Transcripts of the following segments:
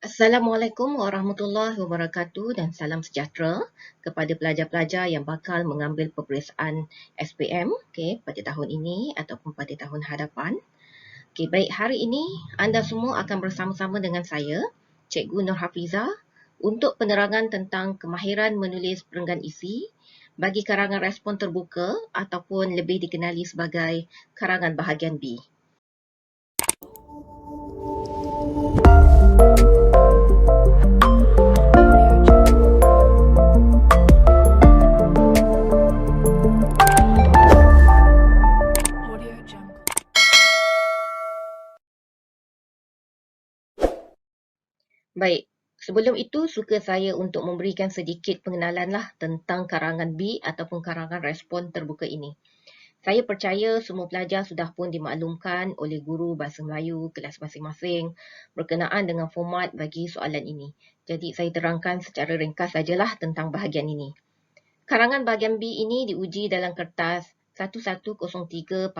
Assalamualaikum warahmatullahi wabarakatuh dan salam sejahtera kepada pelajar-pelajar yang bakal mengambil peperiksaan SPM pada tahun ini ataupun pada tahun hadapan. Baik, hari ini anda semua akan bersama-sama dengan saya, Cikgu Nur Hafizah, untuk penerangan tentang kemahiran menulis perenggan isi bagi karangan respon terbuka ataupun lebih dikenali sebagai karangan bahagian B. Baik, sebelum itu suka saya untuk memberikan sedikit pengenalan tentang karangan B ataupun karangan respon terbuka ini. Saya percaya semua pelajar sudah pun dimaklumkan oleh guru Bahasa Melayu kelas masing-masing berkenaan dengan format bagi soalan ini. Jadi saya terangkan secara ringkas sajalah tentang bahagian ini. Karangan bahagian B ini diuji dalam kertas 1103/1,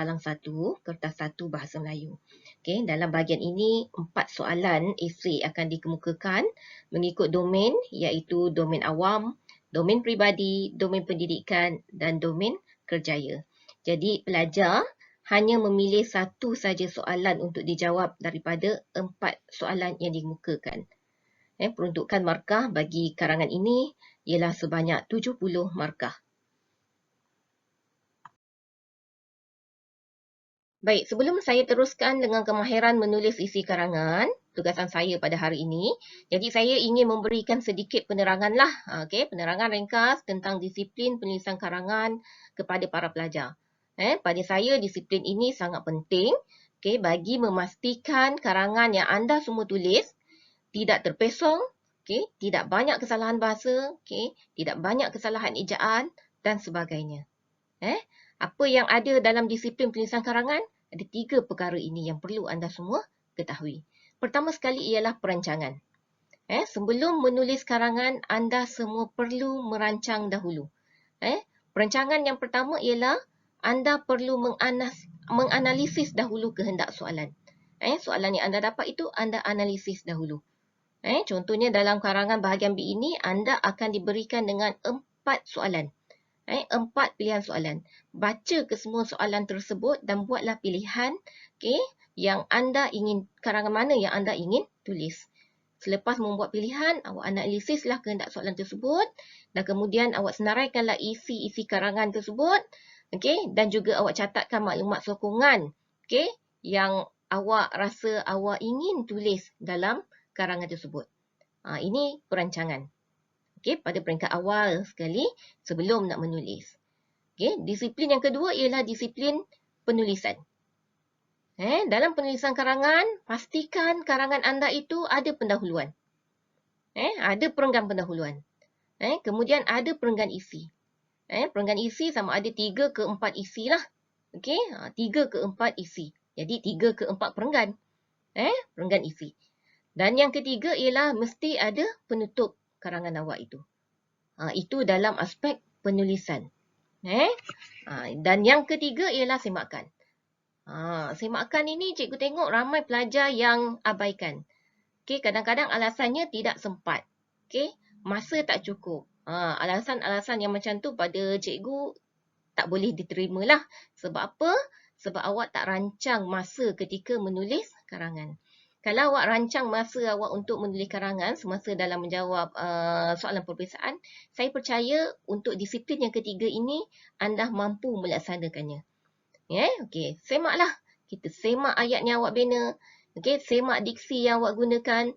kertas 1 Bahasa Melayu. Dalam bahagian ini, 4 soalan esei akan dikemukakan mengikut domain iaitu domain awam, domain peribadi, domain pendidikan dan domain kerjaya. Jadi pelajar hanya memilih satu saja soalan untuk dijawab daripada 4 soalan yang dikemukakan. Peruntukan markah bagi karangan ini ialah sebanyak 70 markah. Baik, sebelum saya teruskan dengan kemahiran menulis isi karangan, tugasan saya pada hari ini, jadi saya ingin memberikan sedikit penerangan penerangan ringkas tentang disiplin penulisan karangan kepada para pelajar. Pada saya, disiplin ini sangat penting bagi memastikan karangan yang anda semua tulis tidak terpesong, tidak banyak kesalahan bahasa, tidak banyak kesalahan ejaan dan sebagainya. Apa yang ada dalam disiplin penulisan karangan? Ada 3 perkara ini yang perlu anda semua ketahui. Pertama sekali ialah perancangan. Sebelum menulis karangan, anda semua perlu merancang dahulu. Perancangan yang pertama ialah anda perlu menganalisis dahulu kehendak soalan. Soalan yang anda dapat itu anda analisis dahulu. Contohnya dalam karangan bahagian B ini, anda akan diberikan dengan 4 soalan. 4 pilihan soalan. Baca ke semua soalan tersebut dan buatlah pilihan yang anda ingin, karangan mana yang anda ingin tulis. Selepas membuat pilihan, awak analisislah kehendak soalan tersebut dan kemudian awak senaraikanlah isi karangan tersebut dan juga awak catatkan maklumat sokongan yang awak rasa awak ingin tulis dalam karangan tersebut. Ini perancangan. Pada peringkat awal sekali sebelum nak menulis. Disiplin yang kedua ialah disiplin penulisan. Dalam penulisan karangan, pastikan karangan anda itu ada pendahuluan. Ada perenggan pendahuluan. Kemudian ada perenggan isi. Perenggan isi sama ada 3 ke 4 isi lah. 3 ke 4 isi. Jadi 3 ke 4 perenggan. Perenggan isi. Dan yang ketiga ialah mesti ada penutup karangan awak itu. Itu dalam aspek penulisan. Dan yang ketiga ialah semakan. Semakan ini cikgu tengok ramai pelajar yang abaikan. Kadang-kadang alasannya tidak sempat. Masa tak cukup. Alasan-alasan yang macam tu pada cikgu tak boleh diterima lah. Sebab apa? Sebab awak tak rancang masa ketika menulis karangan. Kalau awak rancang masa awak untuk menulis karangan semasa dalam menjawab soalan peperiksaan, saya percaya untuk disiplin yang ketiga ini anda mampu melaksanakannya. Semaklah. Kita semak ayat yang awak bina. Semak diksi yang awak gunakan.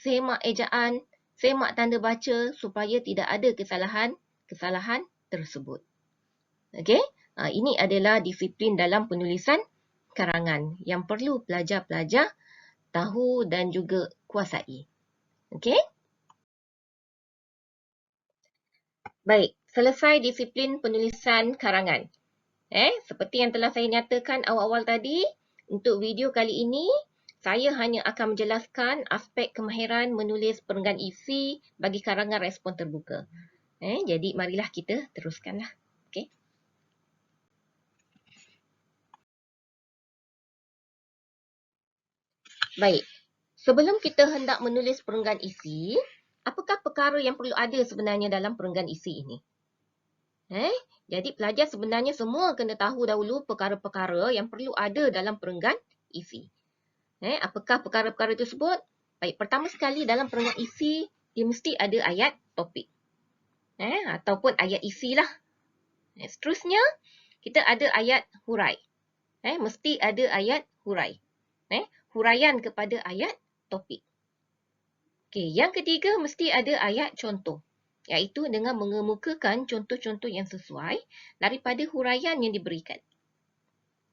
Semak ejaan. Semak tanda baca supaya tidak ada kesalahan tersebut. Ini adalah disiplin dalam penulisan karangan yang perlu pelajar-pelajar tahu dan juga kuasai. Baik, selesai disiplin penulisan karangan. Seperti yang telah saya nyatakan awal-awal tadi, untuk video kali ini, saya hanya akan menjelaskan aspek kemahiran menulis perenggan isi bagi karangan respon terbuka. Jadi marilah kita teruskanlah. Baik, Sebelum kita hendak menulis perenggan isi, apakah perkara yang perlu ada sebenarnya dalam perenggan isi ini? Jadi pelajar sebenarnya semua kena tahu dahulu perkara-perkara yang perlu ada dalam perenggan isi. Apakah perkara-perkara tersebut? Baik, pertama sekali dalam perenggan isi, dia mesti ada ayat topik. Ataupun ayat isi lah. Seterusnya, kita ada ayat hurai. Mesti ada ayat hurai. Huraian kepada ayat topik. Okey, yang ketiga mesti ada ayat contoh, iaitu dengan mengemukakan contoh-contoh yang sesuai daripada huraian yang diberikan.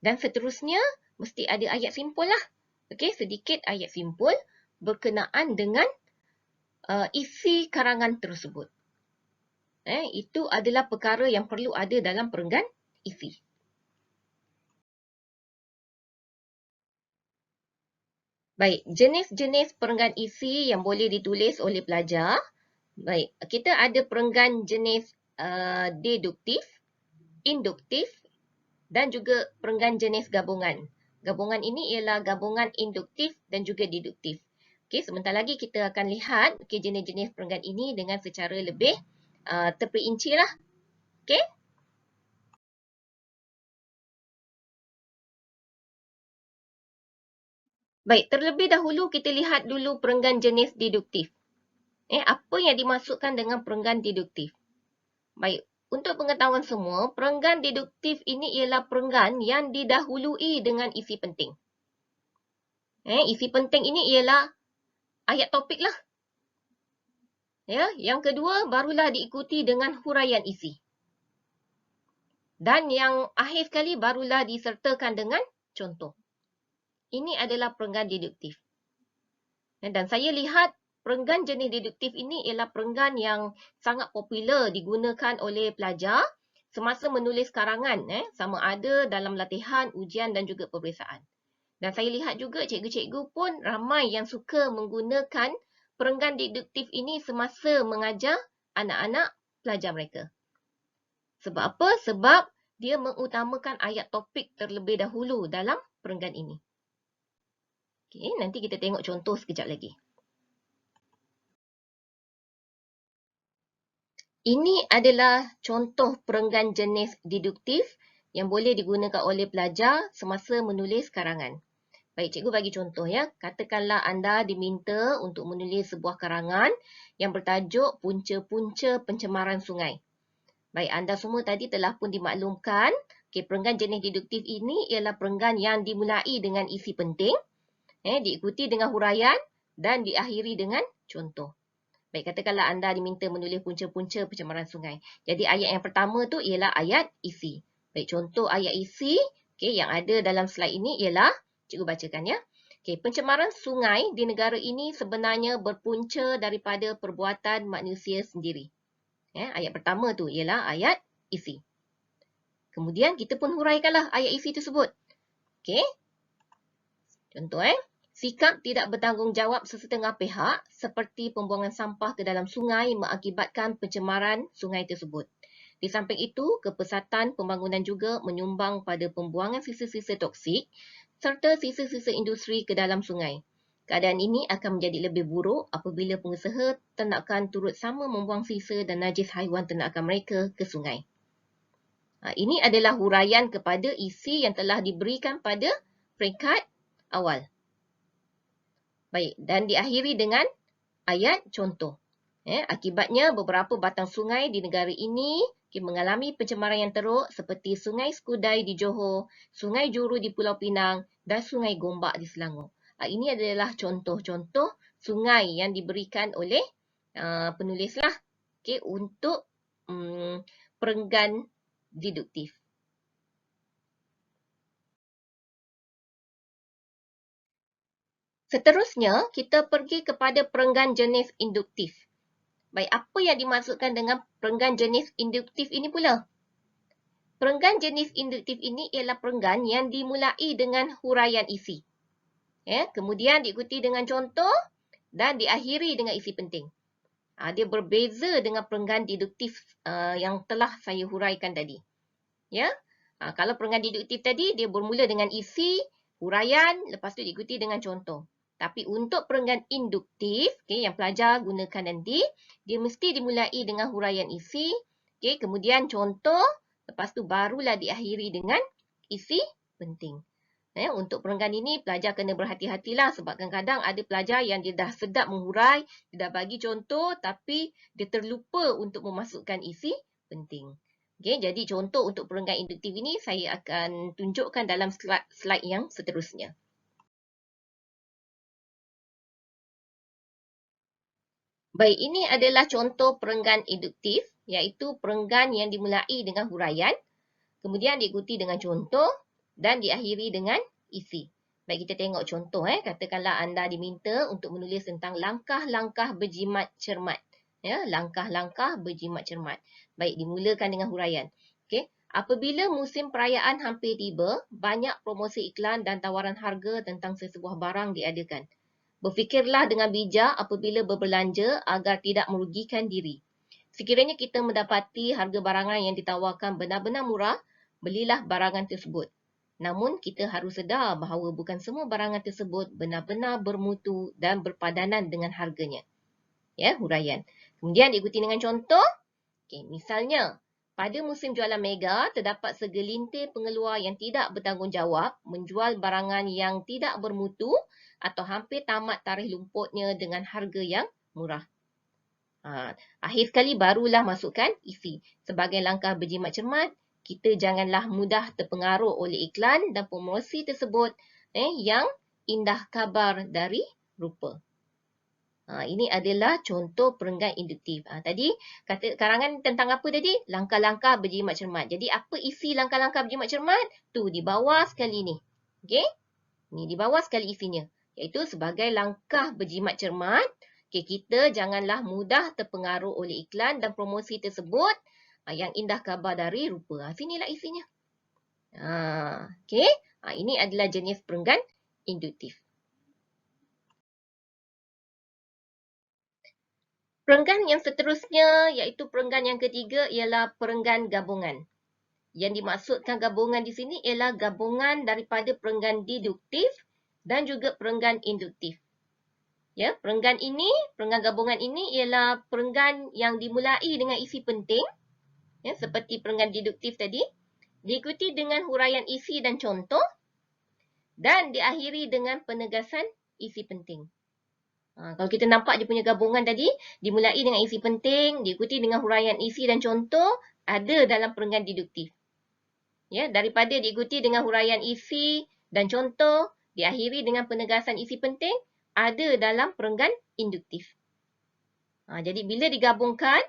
Dan seterusnya, mesti ada ayat simpul lah. Okey, sedikit ayat simpul berkenaan dengan isi karangan tersebut. Itu adalah perkara yang perlu ada dalam perenggan isi. Baik, jenis-jenis perenggan isi yang boleh ditulis oleh pelajar. Baik, kita ada perenggan jenis deduktif, induktif dan juga perenggan jenis gabungan. Gabungan ini ialah gabungan induktif dan juga deduktif. Okey, sebentar lagi kita akan lihat jenis-jenis perenggan ini dengan secara lebih terperinci lah. Okey. Baik, terlebih dahulu kita lihat dulu perenggan jenis deduktif. Apa yang dimaksudkan dengan perenggan deduktif? Baik, untuk pengetahuan semua, perenggan deduktif ini ialah perenggan yang didahului dengan isi penting. Isi penting ini ialah ayat topik lah. Yang kedua, barulah diikuti dengan huraian isi. Dan yang akhir sekali barulah disertakan dengan contoh. Ini adalah perenggan deduktif. Dan saya lihat perenggan jenis deduktif ini ialah perenggan yang sangat popular digunakan oleh pelajar semasa menulis karangan, sama ada dalam latihan, ujian dan juga peperiksaan. Dan saya lihat juga cikgu-cikgu pun ramai yang suka menggunakan perenggan deduktif ini semasa mengajar anak-anak pelajar mereka. Sebab apa? Sebab dia mengutamakan ayat topik terlebih dahulu dalam perenggan ini. Okey, nanti kita tengok contoh sekejap lagi. Ini adalah contoh perenggan jenis deduktif yang boleh digunakan oleh pelajar semasa menulis karangan. Baik, cikgu bagi contoh ya. Katakanlah anda diminta untuk menulis sebuah karangan yang bertajuk Punca-Punca Pencemaran Sungai. Baik, anda semua tadi telah pun dimaklumkan, perenggan jenis deduktif ini ialah perenggan yang dimulai dengan isi penting, diikuti dengan huraian dan diakhiri dengan contoh. Baik, katakanlah anda diminta menulis punca-punca pencemaran sungai. Jadi ayat yang pertama tu ialah ayat isi. Baik, contoh ayat isi yang ada dalam slide ini ialah, cikgu bacakan ya. Pencemaran sungai di negara ini sebenarnya berpunca daripada perbuatan manusia sendiri. Ayat pertama tu ialah ayat isi. Kemudian kita pun huraikanlah ayat isi tersebut. Contoh sikap tidak bertanggungjawab sesetengah pihak seperti pembuangan sampah ke dalam sungai mengakibatkan pencemaran sungai tersebut. Di samping itu, kepesatan pembangunan juga menyumbang pada pembuangan sisa-sisa toksik serta sisa-sisa industri ke dalam sungai. Keadaan ini akan menjadi lebih buruk apabila pengusaha ternakan turut sama membuang sisa dan najis haiwan ternakan mereka ke sungai. Ini adalah huraian kepada isi yang telah diberikan pada peringkat awal. Baik, dan diakhiri dengan ayat contoh. Akibatnya beberapa batang sungai di negara ini mengalami pencemaran yang teruk seperti Sungai Skudai di Johor, Sungai Juru di Pulau Pinang dan Sungai Gombak di Selangor. Ini adalah contoh-contoh sungai yang diberikan oleh penulis lah untuk perenggan deduktif. Seterusnya, kita pergi kepada perenggan jenis induktif. Baik, apa yang dimaksudkan dengan perenggan jenis induktif ini pula? Perenggan jenis induktif ini ialah perenggan yang dimulai dengan huraian isi. Kemudian diikuti dengan contoh dan diakhiri dengan isi penting. Dia berbeza dengan perenggan deduktif yang telah saya huraikan tadi. Kalau perenggan deduktif tadi, dia bermula dengan isi, huraian, lepas tu diikuti dengan contoh. Tapi untuk perenggan induktif, yang pelajar gunakan nanti, dia mesti dimulai dengan huraian isi, kemudian contoh, lepas tu barulah diakhiri dengan isi penting. Untuk perenggan ini, pelajar kena berhati-hatilah sebab kadang-kadang ada pelajar yang dia dah sedap menghurai, dia dah bagi contoh tapi dia terlupa untuk memasukkan isi penting. Jadi contoh untuk perenggan induktif ini saya akan tunjukkan dalam slide yang seterusnya. Baik, ini adalah contoh perenggan induktif, iaitu perenggan yang dimulai dengan huraian, kemudian diikuti dengan contoh dan diakhiri dengan isi. Baik, kita tengok contoh. Katakanlah anda diminta untuk menulis tentang langkah-langkah berjimat cermat. Langkah-langkah berjimat cermat. Baik, dimulakan dengan huraian. Apabila musim perayaan hampir tiba, banyak promosi iklan dan tawaran harga tentang sesebuah barang diadakan. Berfikirlah dengan bijak apabila berbelanja agar tidak merugikan diri. Sekiranya kita mendapati harga barangan yang ditawarkan benar-benar murah, belilah barangan tersebut. Namun, kita harus sedar bahawa bukan semua barangan tersebut benar-benar bermutu dan berpadanan dengan harganya. Huraian. Kemudian diikuti dengan contoh. Misalnya, pada musim jualan mega, terdapat segelintir pengeluar yang tidak bertanggungjawab menjual barangan yang tidak bermutu atau hampir tamat tarikh lumputnya dengan harga yang murah. Akhir sekali barulah masukkan isi. Sebagai langkah berjimat cermat, kita janganlah mudah terpengaruh oleh iklan dan promosi tersebut yang indah kabar dari rupa. Ini adalah contoh perenggan induktif. Tadi kata karangan tentang apa tadi? Langkah-langkah berjimat cermat. Jadi apa isi langkah-langkah berjimat cermat? Tu di bawah sekali ni. Okey? Ni di bawah sekali isinya. Iaitu sebagai langkah berjimat cermat, kita janganlah mudah terpengaruh oleh iklan dan promosi tersebut yang indah kabar dari rupa. Sinilah isinya. Okey? Ini adalah jenis perenggan induktif. Perenggan yang seterusnya iaitu perenggan yang ketiga ialah perenggan gabungan. Yang dimaksudkan gabungan di sini ialah gabungan daripada perenggan deduktif dan juga perenggan induktif. Perenggan gabungan ini ialah perenggan yang dimulai dengan isi penting, seperti perenggan deduktif tadi, diikuti dengan huraian isi dan contoh, dan diakhiri dengan penegasan isi penting. Kalau kita nampak dia punya gabungan tadi, dimulai dengan isi penting, diikuti dengan huraian isi dan contoh, ada dalam perenggan deduktif. Daripada diikuti dengan huraian isi dan contoh, diakhiri dengan penegasan isi penting, ada dalam perenggan induktif. Jadi bila digabungkan,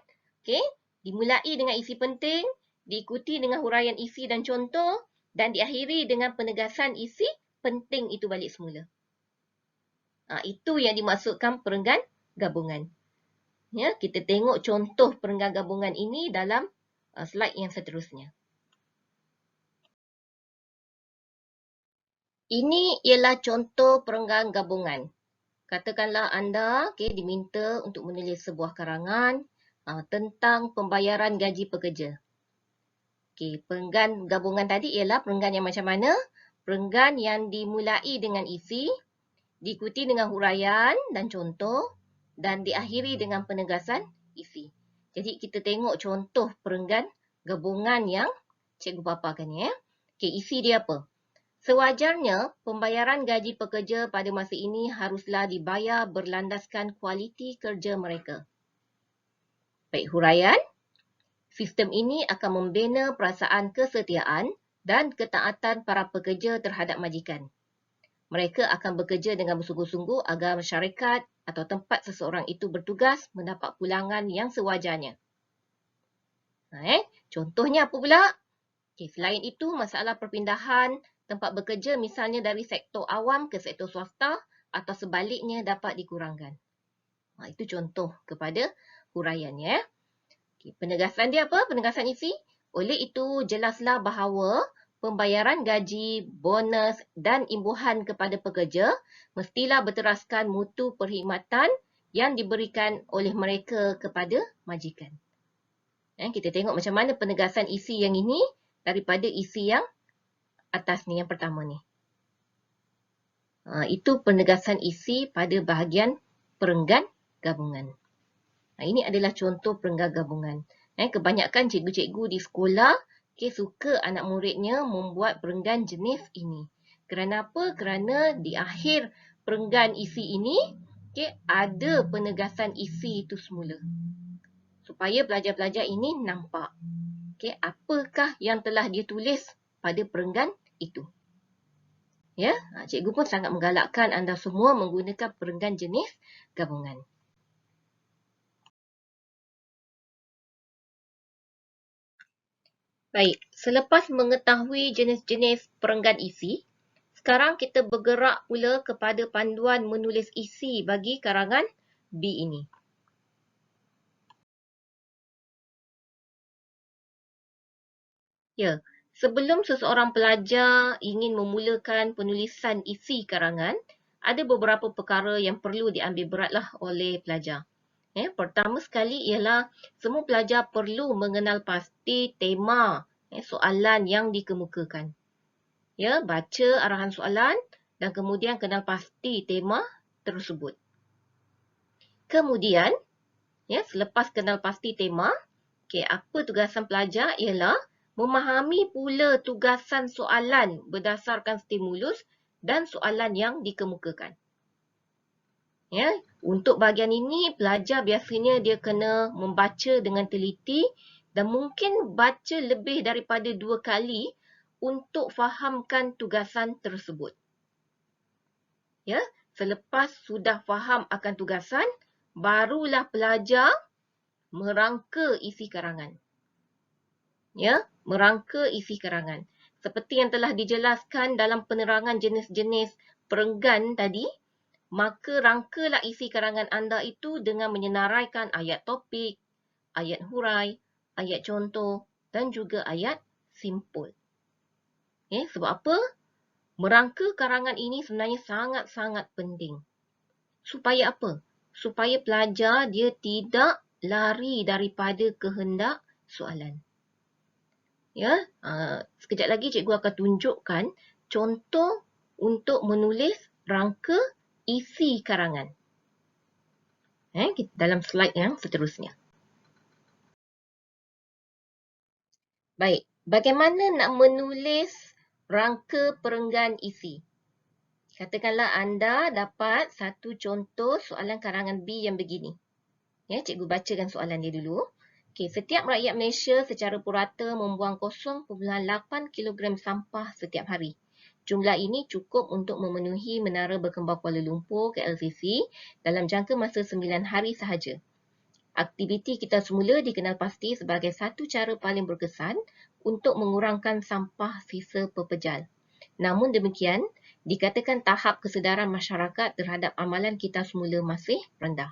dimulai dengan isi penting, diikuti dengan huraian isi dan contoh, dan diakhiri dengan penegasan isi penting itu balik semula. Itu yang dimaksudkan perenggan gabungan. Kita tengok contoh perenggan gabungan ini dalam slide yang seterusnya. Ini ialah contoh perenggan gabungan. Katakanlah anda diminta untuk menulis sebuah karangan tentang pembayaran gaji pekerja. Perenggan gabungan tadi ialah perenggan yang macam mana? Perenggan yang dimulai dengan isi, diikuti dengan huraian dan contoh, dan diakhiri dengan penegasan isi. Jadi kita tengok contoh perenggan gabungan yang cikgu paparkan ni. Isi dia apa? Sewajarnya, pembayaran gaji pekerja pada masa ini haruslah dibayar berlandaskan kualiti kerja mereka. Baik, huraian. Sistem ini akan membina perasaan kesetiaan dan ketaatan para pekerja terhadap majikan. Mereka akan bekerja dengan bersungguh-sungguh agar syarikat atau tempat seseorang itu bertugas mendapat pulangan yang sewajarnya. Contohnya apa pula? Selain itu, masalah perpindahan tempat bekerja misalnya dari sektor awam ke sektor swasta atau sebaliknya dapat dikurangkan. Itu contoh kepada huraiannya. Penegasan dia apa? Penegasan isi. Oleh itu, jelaslah bahawa pembayaran gaji, bonus dan imbuhan kepada pekerja mestilah berteraskan mutu perkhidmatan yang diberikan oleh mereka kepada majikan. Kita tengok macam mana penegasan isi yang ini daripada isi yang atas ni, yang pertama ni. Itu penegasan isi pada bahagian perenggan gabungan. Ini adalah contoh perenggan gabungan. Kebanyakan cikgu-cikgu di sekolah suka anak muridnya membuat perenggan jenis ini. Kerana apa? Kerana di akhir perenggan isi ini ada penegasan isi itu semula. Supaya pelajar-pelajar ini nampak apakah yang telah dia tulis pada perenggan itu. Ya, cikgu pun sangat menggalakkan anda semua menggunakan perenggan jenis gabungan. Baik, selepas mengetahui jenis-jenis perenggan isi, sekarang kita bergerak pula kepada panduan menulis isi bagi karangan B ini. Ya, sebelum seseorang pelajar ingin memulakan penulisan isi karangan, ada beberapa perkara yang perlu diambil beratlah oleh pelajar. Pertama sekali ialah semua pelajar perlu mengenal pasti tema soalan yang dikemukakan. Baca arahan soalan dan kemudian kenal pasti tema tersebut. Kemudian, selepas kenal pasti tema, apa tugasan pelajar ialah memahami pula tugasan soalan berdasarkan stimulus dan soalan yang dikemukakan. Untuk bahagian ini, pelajar biasanya dia kena membaca dengan teliti dan mungkin baca lebih daripada 2 kali untuk fahamkan tugasan tersebut. Selepas sudah faham akan tugasan, barulah pelajar merangka isi karangan. Merangka isi karangan. Seperti yang telah dijelaskan dalam penerangan jenis-jenis perenggan tadi, maka rangkalah isi karangan anda itu dengan menyenaraikan ayat topik, ayat hurai, ayat contoh dan juga ayat simpul. Sebab apa? Merangka karangan ini sebenarnya sangat-sangat penting. Supaya apa? Supaya pelajar dia tidak lari daripada kehendak soalan. Sekejap lagi cikgu akan tunjukkan contoh untuk menulis rangka isi karangan. Dalam slide yang seterusnya. Baik, bagaimana nak menulis rangka perenggan isi? Katakanlah anda dapat satu contoh soalan karangan B yang begini. Cikgu bacakan soalan dia dulu. Setiap rakyat Malaysia secara purata membuang 0.8 kg sampah setiap hari. Jumlah ini cukup untuk memenuhi Menara Berkembang Kuala Lumpur KLCC dalam jangka masa 9 hari sahaja. Aktiviti kita semula dikenal pasti sebagai satu cara paling berkesan untuk mengurangkan sampah sisa pepejal. Namun demikian, dikatakan tahap kesedaran masyarakat terhadap amalan kita semula masih rendah.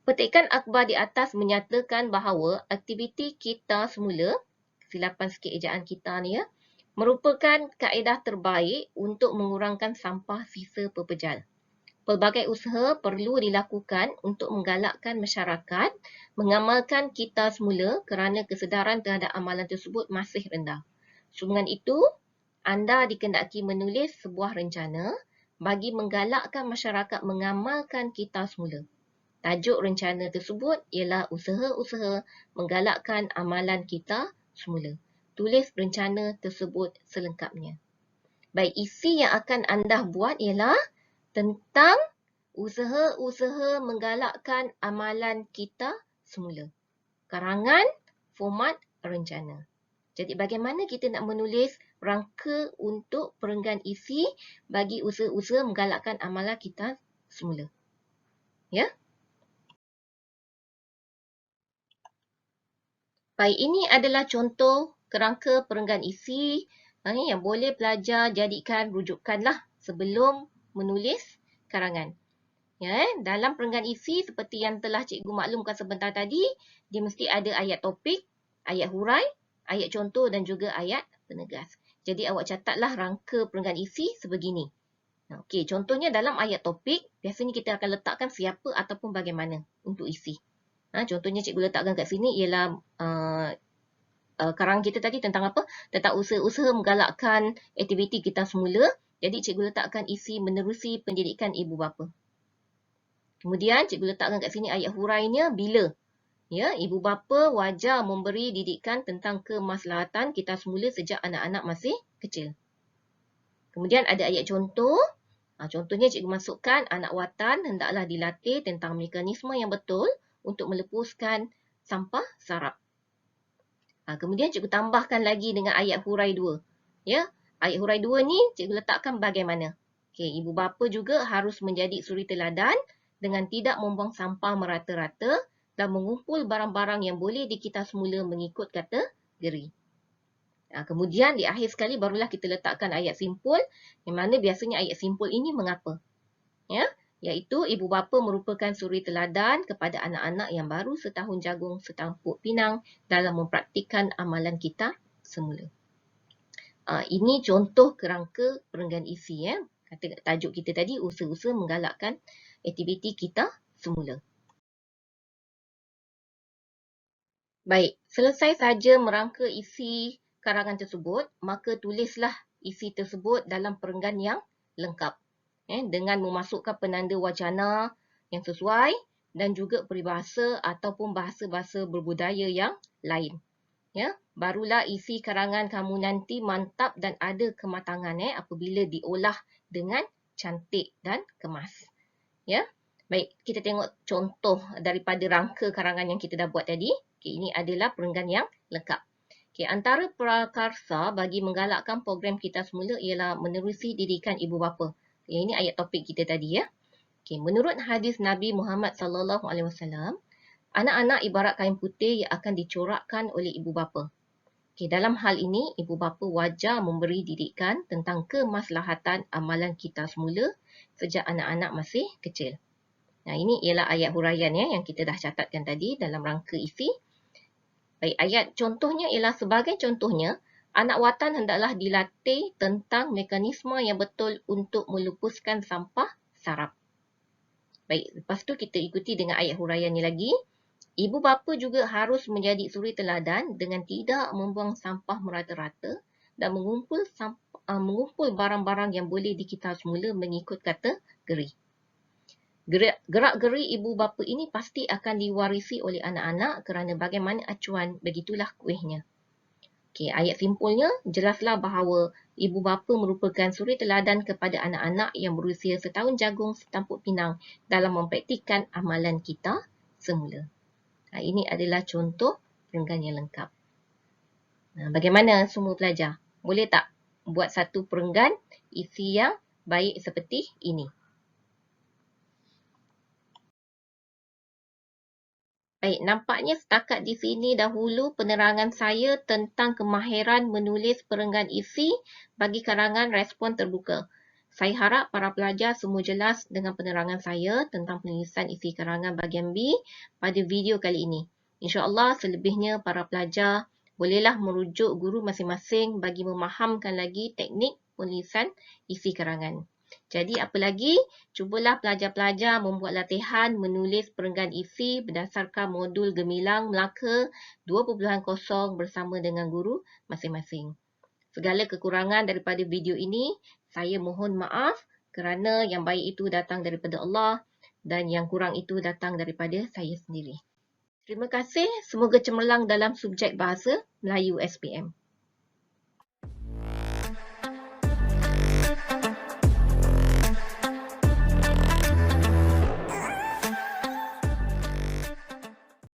Petikan akhbar di atas menyatakan bahawa aktiviti kita semula, silapan sikit ejaan kita ni merupakan kaedah terbaik untuk mengurangkan sampah sisa pepejal. Pelbagai usaha perlu dilakukan untuk menggalakkan masyarakat mengamalkan kita semula kerana kesedaran terhadap amalan tersebut masih rendah. Dengan itu, anda dikendaki menulis sebuah rencana bagi menggalakkan masyarakat mengamalkan kita semula. Tajuk rencana tersebut ialah usaha-usaha menggalakkan amalan kita semula. Tulis rencana tersebut selengkapnya. Baik, isi yang akan anda buat ialah tentang usaha-usaha menggalakkan amalan kita semula. Karangan, format, rencana. Jadi bagaimana kita nak menulis rangka untuk perenggan isi bagi usaha-usaha menggalakkan amalan kita semula. Baik, ini adalah contoh kerangka perenggan isi yang boleh pelajar jadikan rujukanlah sebelum menulis karangan. Dalam perenggan isi seperti yang telah cikgu maklumkan sebentar tadi, dia mesti ada ayat topik, ayat hurai, ayat contoh dan juga ayat penegas. Jadi awak catatlah rangka perenggan isi sebegini. Contohnya dalam ayat topik, biasanya kita akan letakkan siapa ataupun bagaimana untuk isi. Contohnya cikgu letakkan kat sini ialah karangan kita tadi tentang apa? Tentang usaha-usaha menggalakkan aktiviti kita semula Jadi cikgu letakkan isi menerusi pendidikan ibu bapa. Kemudian cikgu letakkan kat sini ayat hurainya bila. Ya, ibu bapa wajar memberi didikan tentang kemaslahatan kita semula sejak anak-anak masih kecil. Kemudian ada ayat contoh. Contohnya cikgu masukkan anak watan hendaklah dilatih tentang mekanisme yang betul untuk melepuskan sampah sarap. Kemudian cikgu tambahkan lagi dengan ayat hurai 2. Ya, ayat hurai 2 ni cikgu letakkan bagaimana. Okey, ibu bapa juga harus menjadi suri teladan dengan tidak membuang sampah merata-rata dan mengumpul barang-barang yang boleh dikita semula mengikut kategori. Kemudian di akhir sekali barulah kita letakkan ayat simpul, yang mana biasanya ayat simpul ini mengapa? Ya, iaitu ibu bapa merupakan suri teladan kepada anak-anak yang baru setahun jagung setampuk pinang dalam mempraktikkan amalan kita semula. Ini contoh kerangka perenggan isi, ya. Kata tajuk kita tadi, usaha-usaha menggalakkan aktiviti kita semula. Baik, selesai saja merangka isi karangan tersebut, maka tulislah isi tersebut dalam perenggan yang lengkap. Dengan memasukkan penanda wacana yang sesuai dan juga peribahasa ataupun bahasa-bahasa berbudaya yang lain. Ya, barulah isi karangan kamu nanti mantap dan ada kematangan apabila diolah dengan cantik dan kemas. Ya. Baik, kita tengok contoh daripada rangka karangan yang kita dah buat tadi. Okay, ini adalah perenggan yang lengkap. Okay, antara prakarsa bagi menggalakkan program kita semula ialah menerusi didikan ibu bapa. Okay, ini ayat topik kita tadi, ya. Okay, menurut hadis Nabi Muhammad SAW, anak-anak ibarat kain putih yang akan dicorakkan oleh ibu bapa. Okay, dalam hal ini, ibu bapa wajar memberi didikan tentang kemaslahatan amalan kita semula sejak anak-anak masih kecil. Nah, ini ialah ayat huraian yang kita dah catatkan tadi dalam rangka isi. Baik, ayat contohnya ialah sebagai contohnya, anak watan hendaklah dilatih tentang mekanisme yang betul untuk melupuskan sampah sarap. Baik, lepas tu kita ikuti dengan ayat huraiannya lagi. Ibu bapa juga harus menjadi suri teladan dengan tidak membuang sampah merata-rata dan mengumpul barang-barang yang boleh dikita semula mengikut kategori. Gerak-geri ibu bapa ini pasti akan diwarisi oleh anak-anak kerana bagaimana acuan, begitulah kuihnya. Okey, ayat simpulnya, jelaslah bahawa ibu bapa merupakan suri teladan kepada anak-anak yang berusia setahun jagung setampuk pinang dalam mempraktikkan amalan kita semula. Ini adalah contoh perenggan yang lengkap. Bagaimana semua pelajar? Boleh tak buat satu perenggan isi yang baik seperti ini? Baik, nampaknya setakat di sini dahulu penerangan saya tentang kemahiran menulis perenggan isi bagi karangan respon terbuka. Saya harap para pelajar semua jelas dengan penerangan saya tentang penulisan isi karangan bahagian B pada video kali ini. InsyaAllah selebihnya para pelajar bolehlah merujuk guru masing-masing bagi memahamkan lagi teknik penulisan isi karangan. Jadi apa lagi? Cubalah pelajar-pelajar membuat latihan menulis perenggan isi berdasarkan modul Gemilang Melaka 2.0 bersama dengan guru masing-masing. Segala kekurangan daripada video ini, saya mohon maaf kerana yang baik itu datang daripada Allah dan yang kurang itu datang daripada saya sendiri. Terima kasih. Semoga cemerlang dalam subjek bahasa Melayu SPM.